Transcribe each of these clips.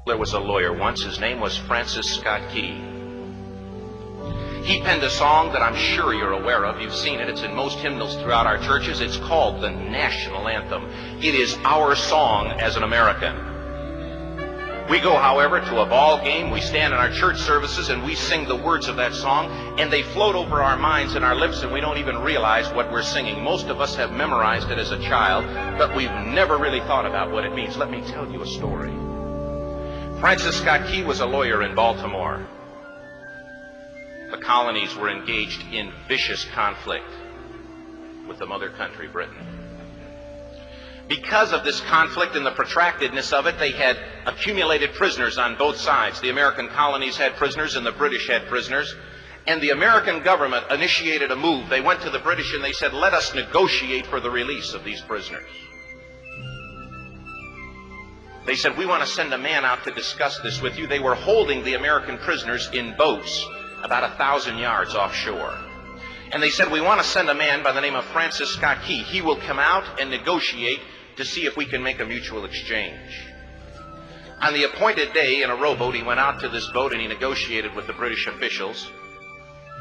There was a lawyer once. His name was Francis Scott Key. He penned a song that I'm sure you're aware of. You've seen it. It's in most hymnals throughout our churches. It's called the national anthem. It is our song as an American. We go, however, to a ball game. We stand in our church services and we sing the words of that song, and they float over our minds and our lips, and we don't even realize what we're singing. Most of us have memorized it as a child, but we've never really thought about what it means. Let me tell you a story. Francis Scott Key was a lawyer in Baltimore. The colonies were engaged in vicious conflict with the mother country, Britain. Because of this conflict and the protractedness of it, they had accumulated prisoners on both sides. The American colonies had prisoners and the British had prisoners. And the American government initiated a move. They went to the British and they said, let us negotiate for the release of these prisoners. They said, we want to send a man out to discuss this with you. They were holding the American prisoners in boats about 1,000 yards offshore. And they said, we want to send a man by the name of Francis Scott Key. He will come out and negotiate to see if we can make a mutual exchange. On the appointed day, in a rowboat, he went out to this boat and he negotiated with the British officials.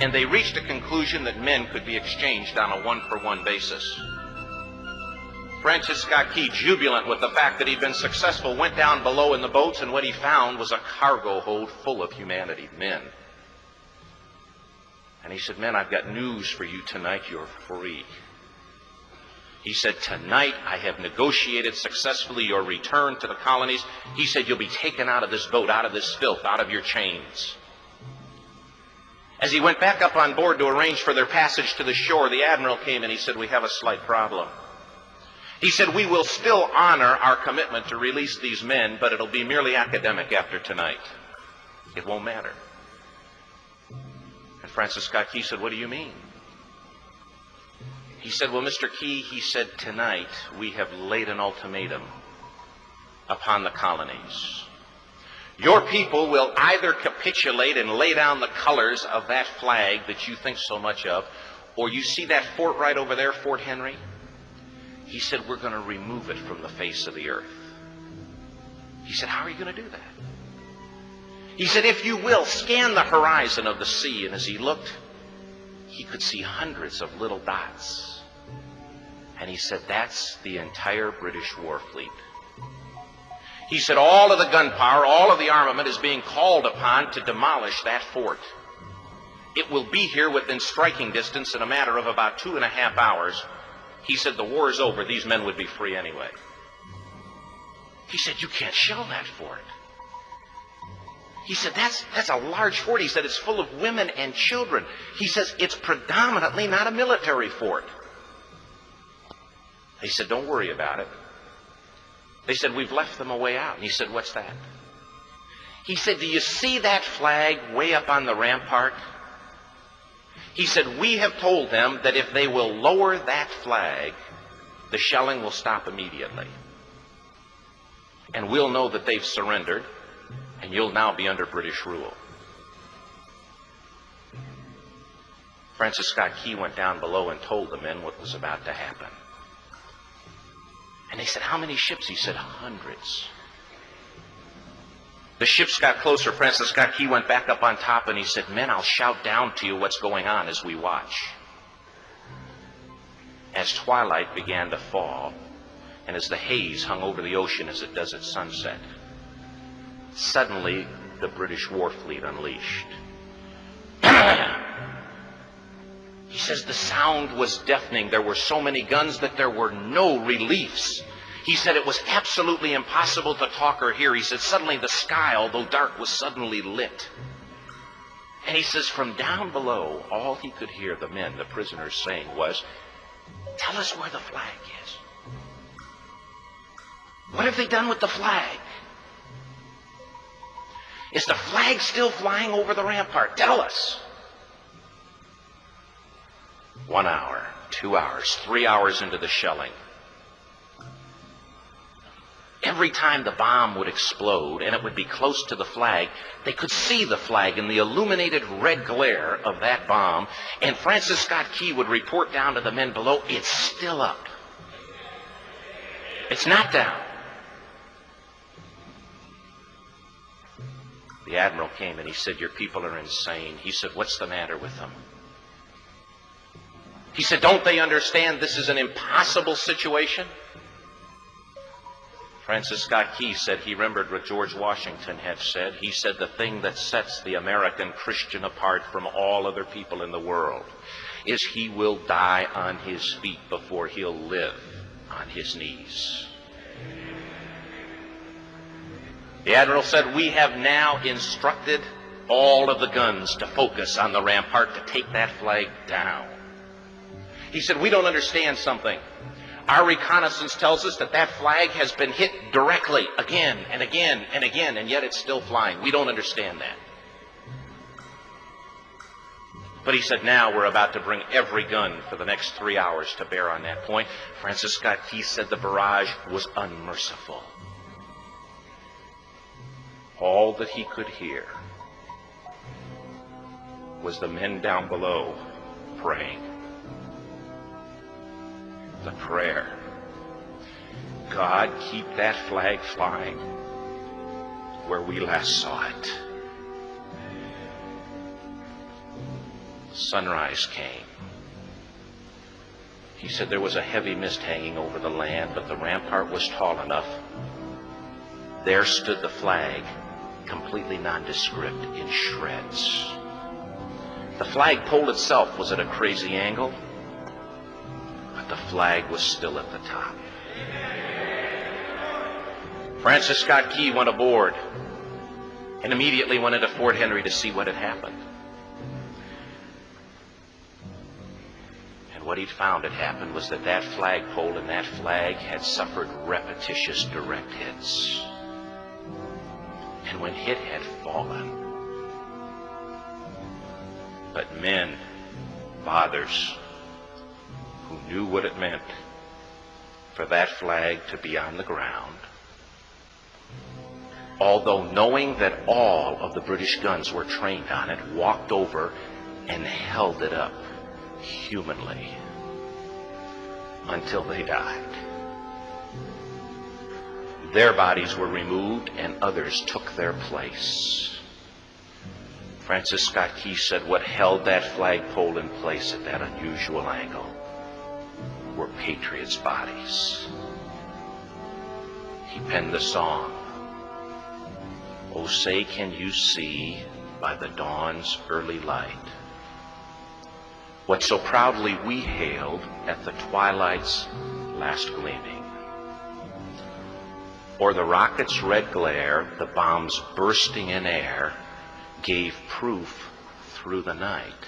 And they reached a conclusion that men could be exchanged on a one-for-one basis. Francis Scott Key, jubilant with the fact that he'd been successful, went down below in the boats, and what he found was a cargo hold full of humanity, men. And he said, men, I've got news for you tonight. You're free. He said, tonight I have negotiated successfully your return to the colonies. He said, you'll be taken out of this boat, out of this filth, out of your chains. As he went back up on board to arrange for their passage to the shore, the admiral came and he said, we have a slight problem. He said, we will still honor our commitment to release these men, but it'll be merely academic after tonight. It won't matter. And Francis Scott Key said, what do you mean? He said, well, Mr. Key, he said, tonight we have laid an ultimatum upon the colonies. Your people will either capitulate and lay down the colors of that flag that you think so much of, or you see that fort right over there, Fort Henry? He said, we're going to remove it from the face of the earth. He said, how are you going to do that? He said, if you will, scan the horizon of the sea. And as he looked, he could see hundreds of little dots. And he said, that's the entire British war fleet. He said, all of the gunpowder, all of the armament is being called upon to demolish that fort. It will be here within striking distance in a matter of about 2.5 hours. He said, the war is over. These men would be free anyway. He said, you can't shell that fort. He said, that's a large fort. He said, it's full of women and children. He says, it's predominantly not a military fort. He said, don't worry about it. They said, we've left them a way out. And he said, what's that? He said, do you see that flag way up on the rampart? He said, we have told them that if they will lower that flag, the shelling will stop immediately. And we'll know that they've surrendered, and you'll now be under British rule. Francis Scott Key went down below and told the men what was about to happen. And they said, how many ships? He said, hundreds. The ships got closer. Francis Scott Key went back up on top and he said, men, I'll shout down to you what's going on as we watch. As twilight began to fall, and as the haze hung over the ocean as it does at sunset, suddenly the British war fleet unleashed. He says the sound was deafening. There were so many guns that there were no reliefs. He said it was absolutely impossible to talk or hear. He said suddenly the sky, although dark, was suddenly lit. And he says from down below, all he could hear the men, the prisoners, saying was, tell us where the flag is. What have they done with the flag? Is the flag still flying over the rampart? Tell us. 1 hour, 2 hours, 3 hours into the shelling. Every time the bomb would explode and it would be close to the flag, they could see the flag in the illuminated red glare of that bomb. And Francis Scott Key would report down to the men below, it's still up. It's not down. The admiral came and he said, "Your people are insane." He said, "What's the matter with them?" He said, "Don't they understand this is an impossible situation?" Francis Scott Key said he remembered what George Washington had said. He said, "The thing that sets the American Christian apart from all other people in the world is he will die on his feet before he'll live on his knees." The admiral said, "We have now instructed all of the guns to focus on the rampart to take that flag down." He said, "We don't understand something. Our reconnaissance tells us that that flag has been hit directly again and again and again, and yet it's still flying. We don't understand that." But he said, "Now we're about to bring every gun for the next 3 hours to bear on that point." Francis Scott Key said the barrage was unmerciful. All that he could hear was the men down below praying. The prayer, "God, keep that flag flying where we last saw it." Sunrise came. He said there was a heavy mist hanging over the land, but the rampart was tall enough. There stood the flag, completely nondescript, in shreds. The flagpole itself was at a crazy angle, but the flag was still at the top. Francis Scott Key went aboard and immediately went into Fort Henry to see what had happened. And what he'd found had happened was that that flagpole and that flag had suffered repetitious direct hits. And when it had fallen, but men, fathers, who knew what it meant for that flag to be on the ground, although knowing that all of the British guns were trained on it, walked over and held it up humanly until they died. Their bodies were removed and others took their place. Francis Scott Key said what held that flagpole in place at that unusual angle were patriots' bodies. He penned the song, "Oh, say can you see by the dawn's early light what so proudly we hailed at the twilight's last gleaming? Or the rocket's red glare, the bombs bursting in air, gave proof through the night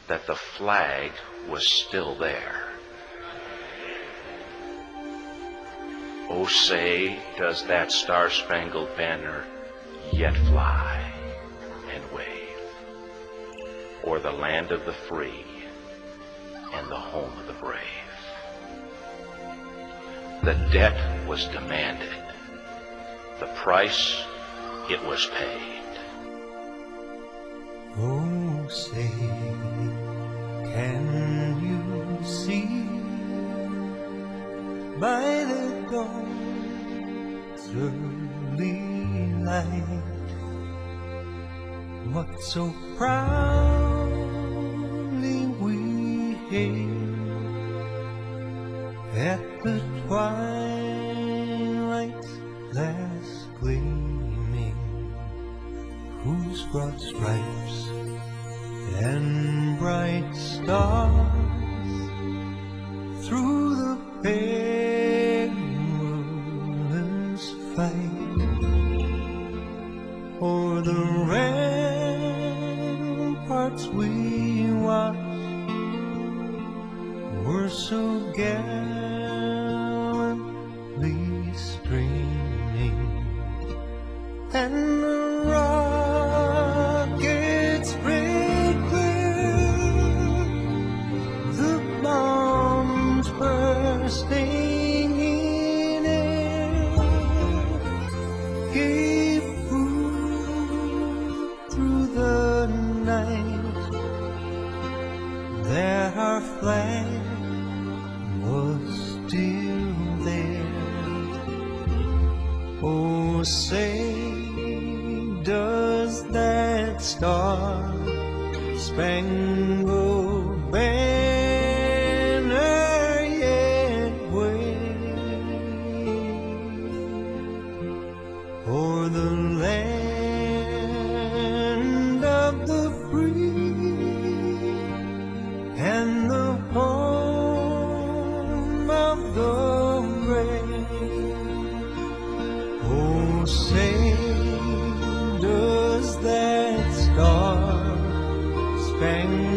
that the flag was still there. Oh, say, does that Star Spangled Banner yet fly and wave o'er the land of the free and the home of the brave?" The debt was demanded. The price, it was paid. Oh, say, can you see by the dawn's early light what so proudly we hailed at the twilight's last gleaming, whose broad stripes and bright stars through the perilous fight o'er the ramparts we watched were so gallantly streaming, and the rockets sprayed clear, the bombs bursting in air gave proof through the night that our flag was still there. Oh, say, does does that Star Spangled Banner yet wave o'er the land of the free and the home of the brave? Oh, say, does that Star Spangled